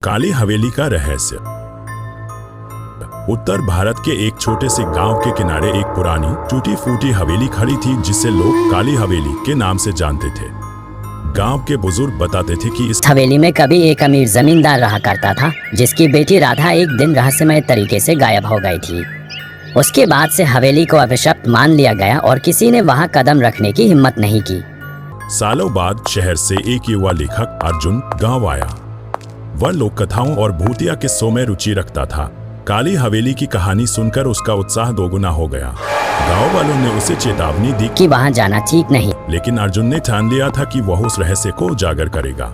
काली हवेली का रहस्य। उत्तर भारत के एक छोटे से गांव के किनारे एक पुरानी टूटी फूटी हवेली खड़ी थी जिसे लोग काली हवेली के नाम से जानते थे। गांव के बुजुर्ग बताते थे कि इस हवेली में कभी एक अमीर जमींदार रहा करता था जिसकी बेटी राधा एक दिन रहस्यमय तरीके से गायब हो गई थी। उसके बाद से हवेली को अभिशप्त मान लिया गया और किसी ने वहां कदम रखने की हिम्मत नहीं की। सालों बाद शहर से एक युवा लेखक अर्जुन गांव आया। वह लोक कथाओं और भूतिया किस्सों में रुचि रखता था। काली हवेली की कहानी सुनकर उसका उत्साह दोगुना हो गया। गांव वालों ने उसे चेतावनी दी कि वहां जाना ठीक नहीं, लेकिन अर्जुन ने ठान लिया था कि वह उस रहस्य को उजागर करेगा।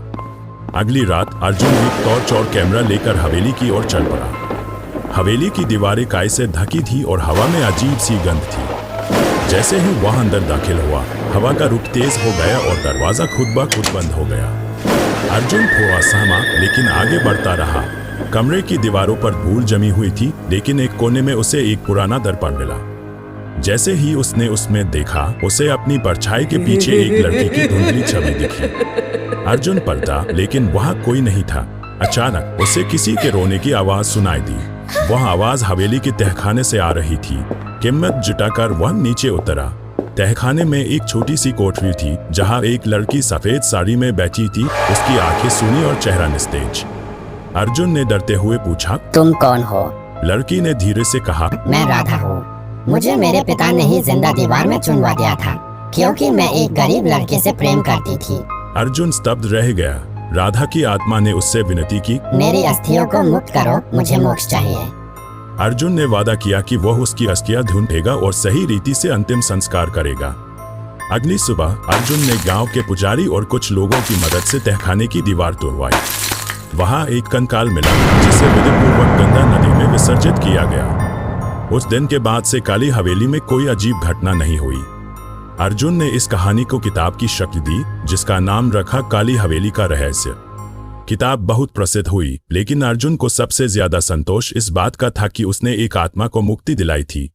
अगली रात अर्जुन एक टॉर्च और कैमरा लेकर हवेली की ओर चल पड़ा। हवेली की दीवारें काई से ढकी थी और हवा में अजीब सी गंध थी। जैसे ही वह अंदर दाखिल हुआ, हवा का रुख तेज हो गया और दरवाजा खुद ब खुद बंद हो गया। अर्जुन थोड़ा सहमा लेकिन आगे बढ़ता रहा। कमरे की दीवारों पर धूल जमी हुई थी, लेकिन एक कोने में उसे एक पुराना दर्पण मिला। जैसे ही उसने उसमें देखा, उसे अपनी परछाई के पीछे एक लड़की की धुंधली छवि दिखी। अर्जुन पलटा, लेकिन वहां कोई नहीं था। अचानक उसे किसी के रोने की आवाज सुनाई दी। वह आवाज हवेली के तहखाने से आ रही थी। हिम्मत जुटाकर वह नीचे उतरा। तहखाने में एक छोटी सी कोठरी थी जहां एक लड़की सफेद साड़ी में बैठी थी। उसकी आंखें सूनी और चेहरा निस्तेज। अर्जुन ने डरते हुए पूछा, तुम कौन हो? लड़की ने धीरे से कहा, मैं राधा हूँ। मुझे मेरे पिता ने ही जिंदा दीवार में चुनवा दिया था क्योंकि मैं एक गरीब लड़के से प्रेम करती थी। अर्जुन स्तब्ध रह गया। राधा की आत्मा ने उससे विनती की, मेरी अस्थियों को मुक्त करो, मुझे मोक्ष चाहिए। अर्जुन ने वादा किया कि वह उसकी अस्थियां ढूंढेगा और सही रीति से अंतिम संस्कार करेगा। अगली सुबह अर्जुन ने गांव के पुजारी और कुछ लोगों की मदद से तहखाने की दीवार तोड़वाई। वहां एक कंकाल मिला जिसे विधिपूर्वक गंगा नदी में विसर्जित किया गया। उस दिन के बाद से काली हवेली में कोई अजीब घटना नहीं हुई। अर्जुन ने इस कहानी को किताब की शक्ल दी, जिसका नाम रखा काली हवेली का रहस्य। किताब बहुत प्रसिद्ध हुई, लेकिन अर्जुन को सबसे ज्यादा संतोष इस बात का था कि उसने एक आत्मा को मुक्ति दिलाई थी